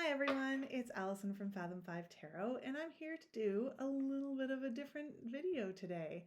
Hi everyone, it's Allison from Fathom 5 Tarot, and I'm here to do a little bit of a different video today.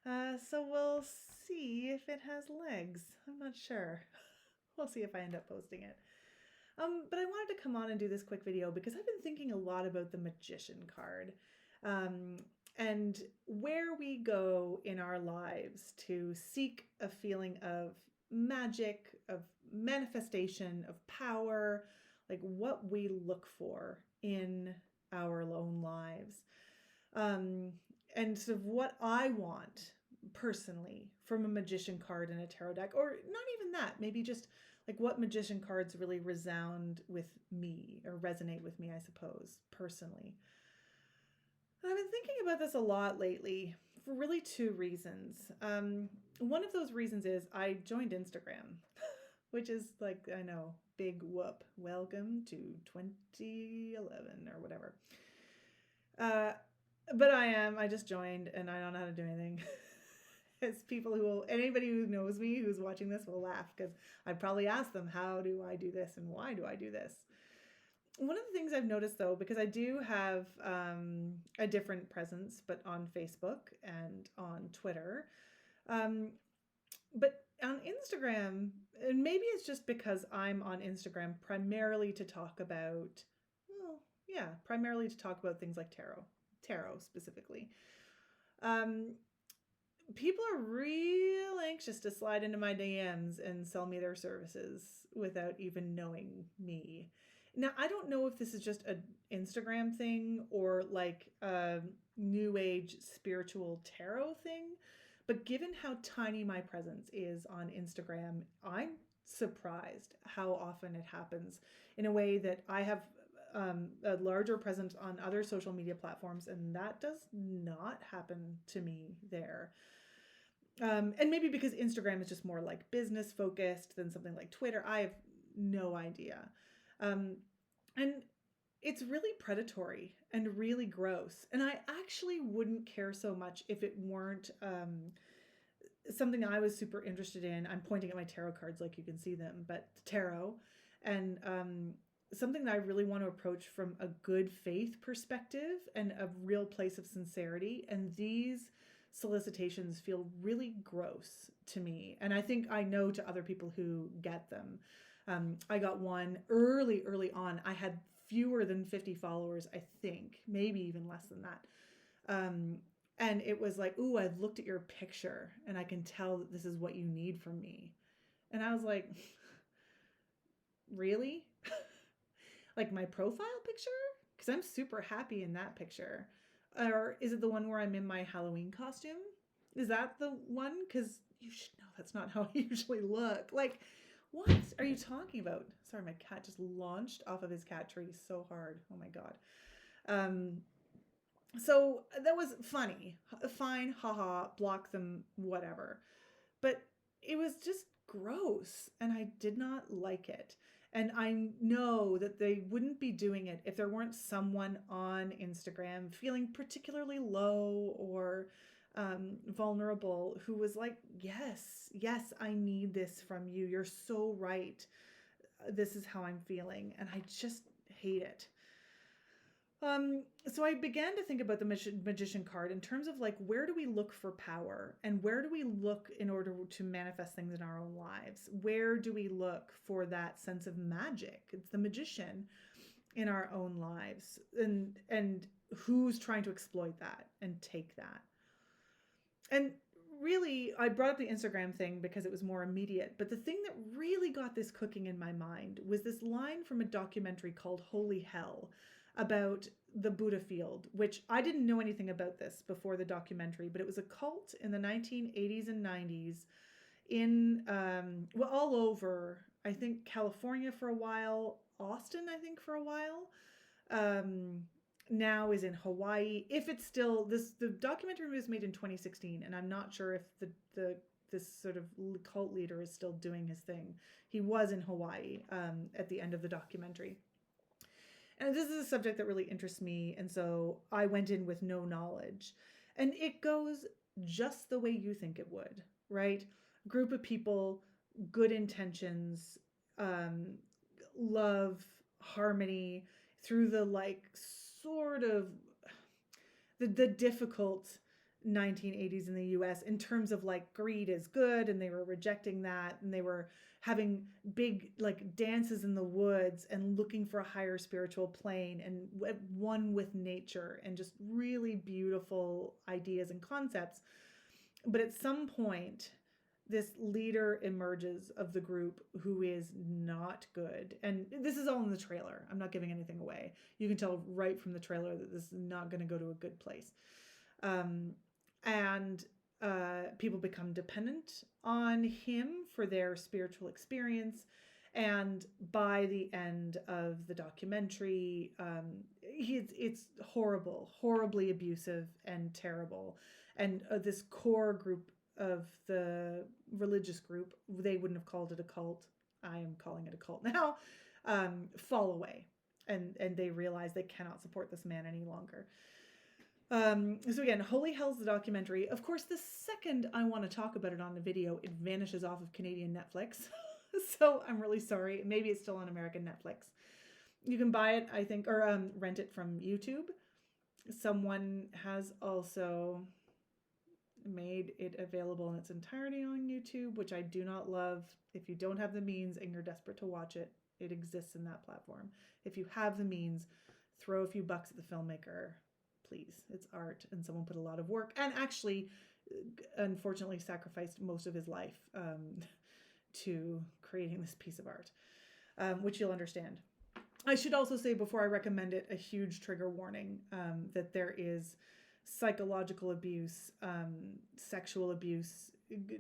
So we'll see if it has legs. I'm not sure. We'll see if I end up posting it. But I wanted to come on and do this quick video because I've been thinking a lot about the Magician card, and where we go in our lives to seek a feeling of magic, of manifestation, of power, like what we look for in our own lives. Um, and sort of what I want personally from a magician card in a tarot deck, or not even that, maybe just like what magician cards really resound with me or resonate with me, I suppose, personally. And I've been thinking about this a lot lately for really two reasons. One of those reasons is I joined Instagram, which is like, I know, big whoop. Welcome to 2011 or whatever. But I just joined and I don't know how to do anything. It's anybody who knows me who's watching this will laugh because I'd probably ask them, how do I do this and why do I do this? One of the things I've noticed though, because I do have a different presence, but on Facebook and on Twitter, but on Instagram, and maybe it's just because I'm on Instagram primarily to talk about, primarily to talk about things like tarot specifically. People are real anxious to slide into my DMs and sell me their services without even knowing me. Now, I don't know if this is just an Instagram thing or like a new age spiritual tarot thing, but given how tiny my presence is on Instagram, I'm surprised how often it happens in a way that I have a larger presence on other social media platforms, and that does not happen to me there. And maybe because Instagram is just more like business focused than something like Twitter. I have no idea. And it's really predatory and really gross. And I actually wouldn't care so much if it weren't something I was super interested in. I'm pointing at my tarot cards like you can see them, but tarot. And something that I really want to approach from a good faith perspective and a real place of sincerity. And these solicitations feel really gross to me. And I think I know to other people who get them. I got one early on. I had fewer than 50 followers, I think, maybe even less than that. And it was like, ooh, I've looked at your picture and I can tell that this is what you need from me. And I was like, really? Like my profile picture? Because I'm super happy in that picture. Or is it the one where I'm in my Halloween costume? Is that the one? Because you should know that's not how I usually look. Like, what are you talking about? Sorry, my cat just launched off of his cat tree so hard. Oh my God. So that was funny. Fine, haha, block them, whatever. But it was just gross and I did not like it. And I know that they wouldn't be doing it if there weren't someone on Instagram feeling particularly low or vulnerable who was like, yes, I need this from you. You're so right. This is how I'm feeling. And I just hate it. So I began to think about the magician card in terms of like, where do we look for power and where do we look in order to manifest things in our own lives? Where do we look for that sense of magic? It's the magician in our own lives, and who's trying to exploit that and take that. And really, I brought up the Instagram thing because it was more immediate, but the thing that really got this cooking in my mind was this line from a documentary called Holy Hell about the Buddha field, which I didn't know anything about this before the documentary, but it was a cult in the 1980s and 90s in, all over, I think California for a while, Austin, I think for a while. Now is in Hawaii. If it's still the documentary was made in 2016, and I'm not sure if this sort of cult leader is still doing his thing. He was in Hawaii at the end of the documentary. And this is a subject that really interests me, and so I went in with no knowledge. And it goes just the way you think it would, right? Group of people, good intentions, love, harmony. through the like sort of the difficult 1980s in the US in terms of like greed is good, and they were rejecting that, and they were having big like dances in the woods and looking for a higher spiritual plane and one with nature, and just really beautiful ideas and concepts. But at some point, this leader emerges of the group who is not good. And this is all in the trailer. I'm not giving anything away. You can tell right from the trailer that this is not going to go to a good place. And people become dependent on him for their spiritual experience. And by the end of the documentary, it's horrible, horribly abusive and terrible. And this core group of the religious group, they wouldn't have called it a cult. I am calling it a cult now. Fall away, and they realize they cannot support this man any longer. So again, Holy Hell's the documentary. Of course, the second I want to talk about it on the video, it vanishes off of Canadian Netflix. So I'm really sorry. Maybe it's still on American Netflix. You can buy it, I think, or rent it from YouTube. Someone has also made it available in its entirety on YouTube, which I do not love. If you don't have the means and you're desperate to watch it, it exists in that platform. If you have the means, throw a few bucks at the filmmaker, please. It's art, and someone put a lot of work and actually, unfortunately, sacrificed most of his life to creating this piece of art, which you'll understand. I should also say, before I recommend it, a huge trigger warning that there is psychological abuse, sexual abuse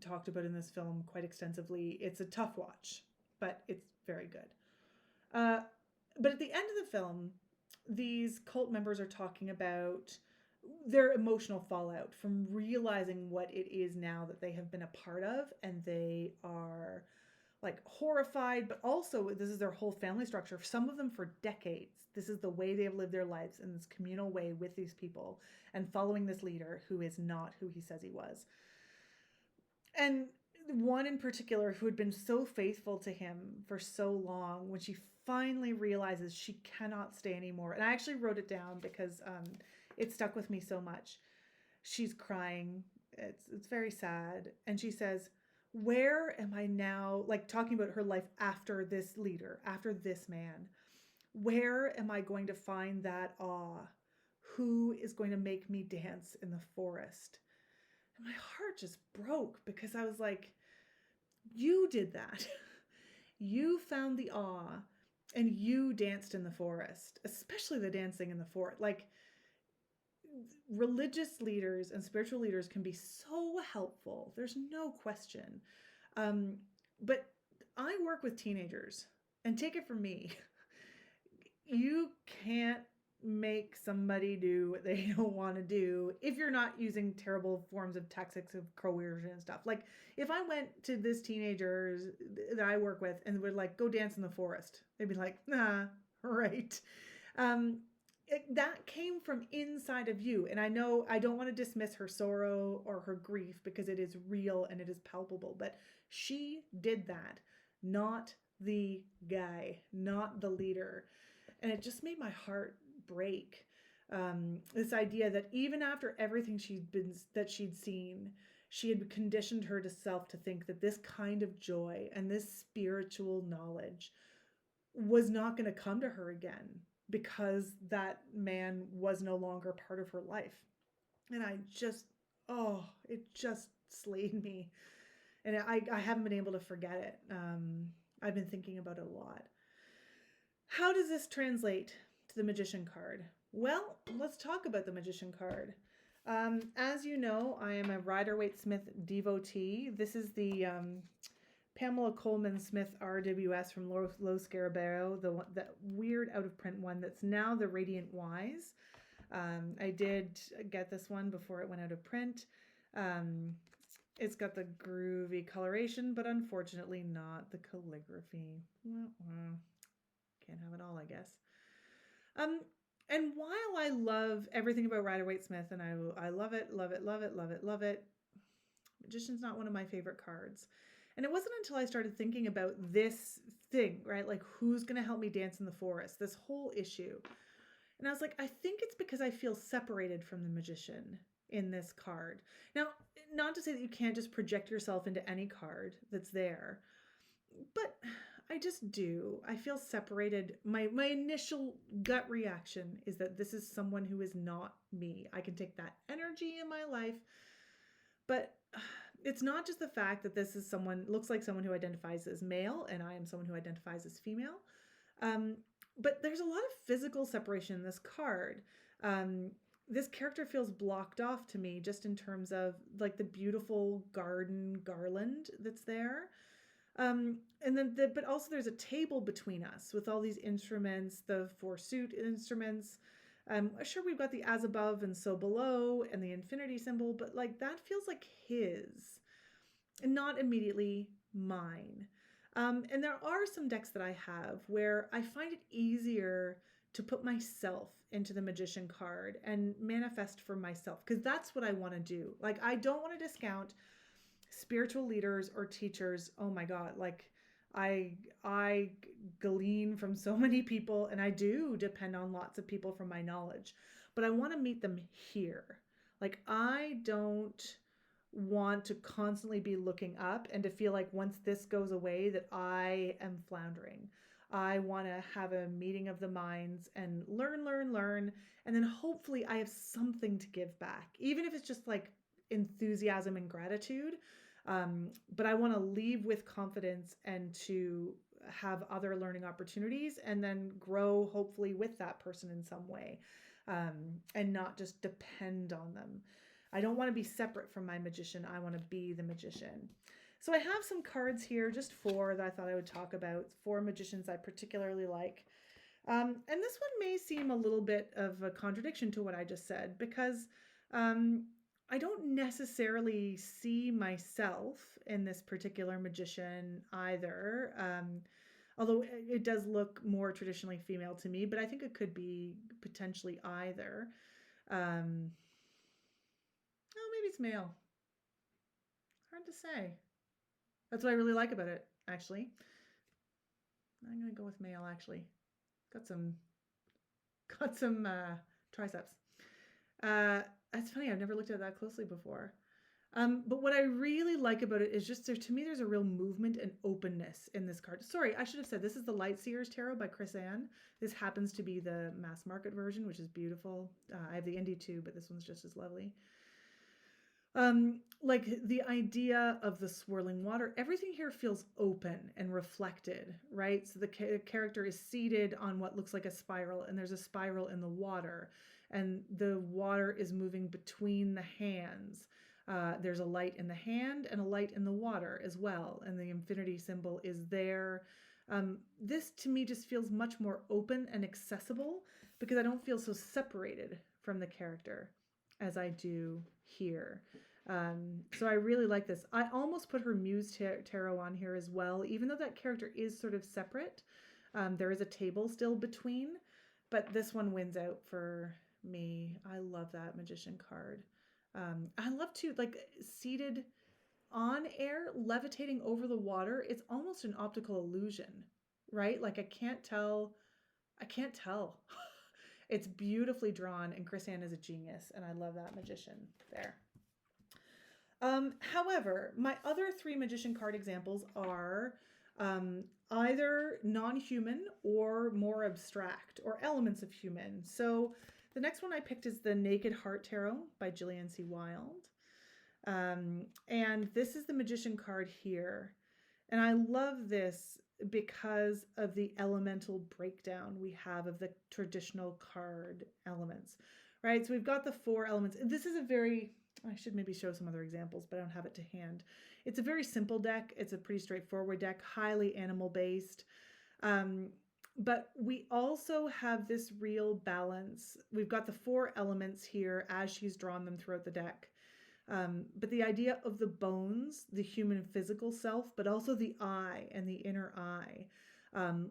talked about in this film quite extensively. It's a tough watch, but it's very good. But at the end of the film, these cult members are talking about their emotional fallout from realizing what it is now that they have been a part of, and they are like horrified, but also this is their whole family structure. Some of them for decades. This is the way they have lived their lives, in this communal way with these people and following this leader who is not who he says he was. And one in particular who had been so faithful to him for so long, when she finally realizes she cannot stay anymore. And I actually wrote it down because it stuck with me so much. She's crying. It's very sad. And she says, where am I now? Like talking about her life after this leader, after this man. Where am I going to find that awe? Who is going to make me dance in the forest? And my heart just broke, because I was like, you did that. You found the awe and you danced in the forest, especially the dancing in the forest. Like, religious leaders and spiritual leaders can be so helpful. There's no question. But I work with teenagers, and take it from me, you can't make somebody do what they don't want to do if you're not using terrible forms of tactics of coercion and stuff. Like, if I went to this teenagers that I work with and would like, go dance in the forest, they'd be like, nah, right. That came from inside of you. And I know I don't want to dismiss her sorrow or her grief, because it is real and it is palpable, but she did that, not the guy, not the leader. And it just made my heart break. This idea that even after everything she'd seen, she had conditioned herself to think that this kind of joy and this spiritual knowledge was not going to come to her again, because that man was no longer part of her life. And it just slayed me. And I haven't been able to forget it. I've been thinking about it a lot. How does this translate to the Magician card? Well, let's talk about the Magician card. As you know, I am a Rider-Waite-Smith devotee. This is the Pamela Coleman Smith RWS from Lo Scarabeo, the weird out-of-print one that's now the Radiant Wise. I did get this one before it went out of print. It's got the groovy coloration, but unfortunately not the calligraphy. Can't have it all, I guess. And while I love everything about Rider-Waite-Smith, and I love it, love it, love it, love it, love it, Magician's not one of my favorite cards. And it wasn't until I started thinking about this thing, right? Like, who's going to help me dance in the forest? This whole issue. And I was like, I think it's because I feel separated from the magician in this card. Now, not to say that you can't just project yourself into any card that's there, but I just do. I feel separated. My initial gut reaction is that this is someone who is not me. I can take that energy in my life, but it's not just the fact that this is someone, looks like someone who identifies as male, and I am someone who identifies as female. Um, but there's a lot of physical separation in this card. Um, this character feels blocked off to me just in terms of like the beautiful garden garland that's there. And then, but also there's a table between us with all these instruments, the four suit instruments. Sure, we've got the as above and so below and the infinity symbol, but like that feels like his and not immediately mine. And there are some decks that I have where I find it easier to put myself into the magician card and manifest for myself, because that's what I want to do. Like, I don't want to discount spiritual leaders or teachers. Oh my God, like I glean from so many people, and I do depend on lots of people for my knowledge, but I want to meet them here. Like, I don't want to constantly be looking up and to feel like once this goes away that I am floundering. I want to have a meeting of the minds and learn, and then hopefully I have something to give back, even if it's just like enthusiasm and gratitude. But I want to leave with confidence and to have other learning opportunities and then grow hopefully with that person in some way, and not just depend on them. I don't want to be separate from my magician. I want to be the magician. So I have some cards here, just four that I thought I would talk about. Four magicians I particularly like. And this one may seem a little bit of a contradiction to what I just said, because I don't necessarily see myself in this particular magician either. Although it does look more traditionally female to me, but I think it could be potentially either. Oh, maybe it's male. Hard to say. That's what I really like about it, actually. I'm gonna go with male, actually. Got some triceps. That's funny. I've never looked at that closely before. But what I really like about it is just to me, there's a real movement and openness in this card. Sorry, I should have said this is the Light Seers Tarot by Chris Ann. This happens to be the mass market version, which is beautiful. I have the indie too, but this one's just as lovely. Like the idea of the swirling water, everything here feels open and reflected, right? So the character is seated on what looks like a spiral, and there's a spiral in the water, and the water is moving between the hands. There's a light in the hand and a light in the water as well, and the infinity symbol is there. This to me just feels much more open and accessible because I don't feel so separated from the character as I do here. So I really like this. I almost put her Muse Tarot on here as well, even though that character is sort of separate. There is a table still between, but this one wins out for me. I love that magician card. I love to, like, seated on air, levitating over the water. It's almost an optical illusion, right? Like, I can't tell. It's beautifully drawn, and Chris Ann is a genius, and I love that magician there. However, my other three magician card examples are either non-human or more abstract, or elements of human. So the next one I picked is the Naked Heart Tarot by Gillian C. Wilde. And this is the magician card here. And I love this because of the elemental breakdown we have of the traditional card elements, right? So we've got the four elements. This is a very, I should maybe show some other examples, but I don't have it to hand. It's a very simple deck. It's a pretty straightforward deck, highly animal based. But we also have this real balance. We've got the four elements here as she's drawn them throughout the deck. But the idea of the bones, the human physical self, but also the eye and the inner eye,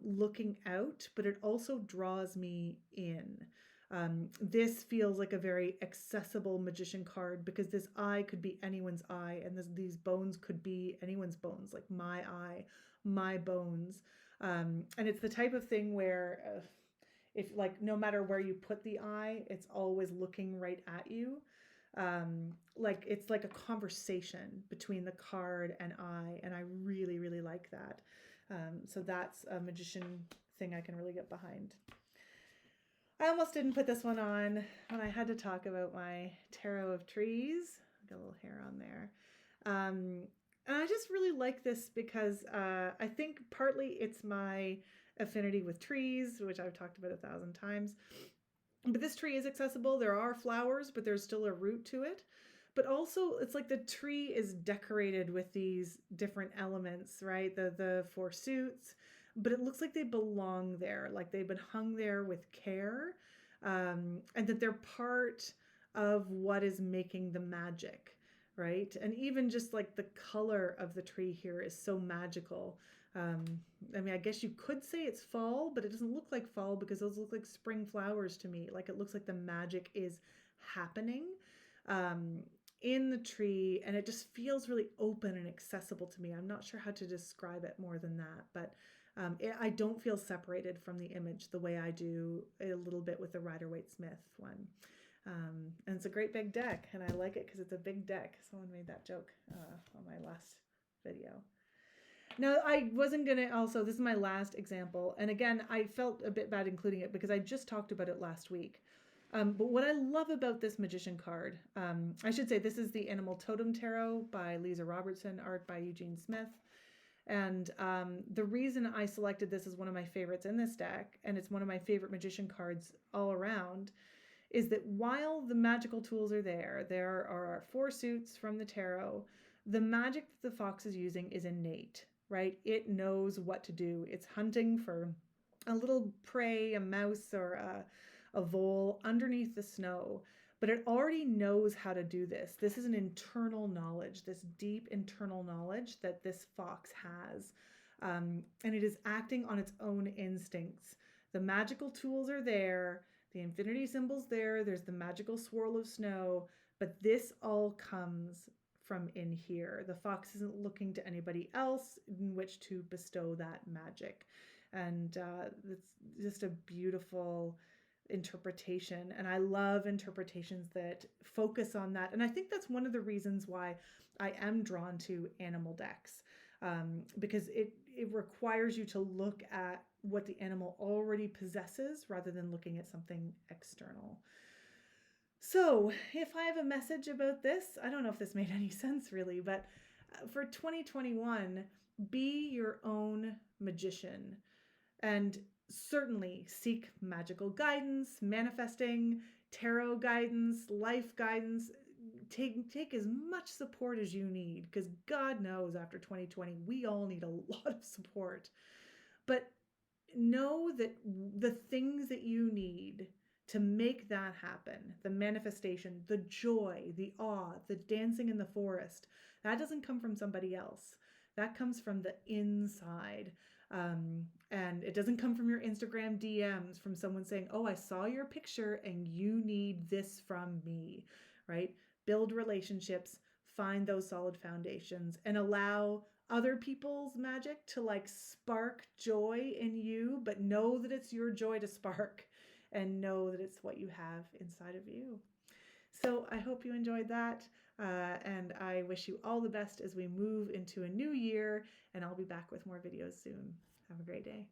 looking out, but it also draws me in. This feels like a very accessible magician card because this eye could be anyone's eye, and these bones could be anyone's bones, like my eye, my bones. And it's the type of thing where if like no matter where you put the eye, it's always looking right at you. Like it's like a conversation between the card and I, and I really, really like that. So that's a magician thing I can really get behind. I almost didn't put this one on when I had to talk about my tarot of trees. Got a little hair on there. And I just really like this because I think partly it's my affinity with trees, which I've talked about 1,000 times. But this tree is accessible. There are flowers, but there's still a root to it. But also, it's like the tree is decorated with these different elements, right? The four suits, but it looks like they belong there, like they've been hung there with care, and that they're part of what is making the magic, right? And even just like the color of the tree here is so magical. Um, I mean, I guess you could say it's fall, but it doesn't look like fall because those look like spring flowers to me. Like it looks like the magic is happening um, in the tree, and it just feels really open and accessible to me. I'm not sure how to describe it more than that, but I don't feel separated from the image the way I do a little bit with the Rider-Waite-Smith one. And it's a great big deck, and I like it because it's a big deck. Someone made that joke on my last video. Now, I wasn't going to also, this is my last example. And again, I felt a bit bad including it because I just talked about it last week. But what I love about this magician card, I should say this is the Animal Totem Tarot by Lisa Robertson, art by Eugene Smith. And the reason I selected this as one of my favorites in this deck, and it's one of my favorite magician cards all around, is that while the magical tools are there are four suits from the tarot. The magic that the fox is using is innate, right? It knows what to do. It's hunting for a little prey, a mouse or a vole underneath the snow, but it already knows how to do this. This is an internal knowledge, this deep internal knowledge that this fox has. And it is acting on its own instincts. The magical tools are there, the infinity symbol's there, there's the magical swirl of snow, but this all comes from in here. The fox isn't looking to anybody else in which to bestow that magic. And it's just a beautiful interpretation. And I love interpretations that focus on that. And I think that's one of the reasons why I am drawn to animal decks, because it requires you to look at what the animal already possesses rather than looking at something external. So, if I have a message about this, I don't know if this made any sense really, but for 2021, be your own magician and certainly seek magical guidance, manifesting, tarot guidance, life guidance. Take as much support as you need because God knows after 2020, we all need a lot of support. But know that the things that you need to make that happen, the manifestation, the joy, the awe, the dancing in the forest, that doesn't come from somebody else. That comes from the inside. And it doesn't come from your Instagram DMs from someone saying, oh, I saw your picture and you need this from me, right? Build relationships, find those solid foundations, and allow other people's magic to like spark joy in you, but know that it's your joy to spark and know that it's what you have inside of you. So I hope you enjoyed that. And I wish you all the best as we move into a new year, and I'll be back with more videos soon. Have a great day.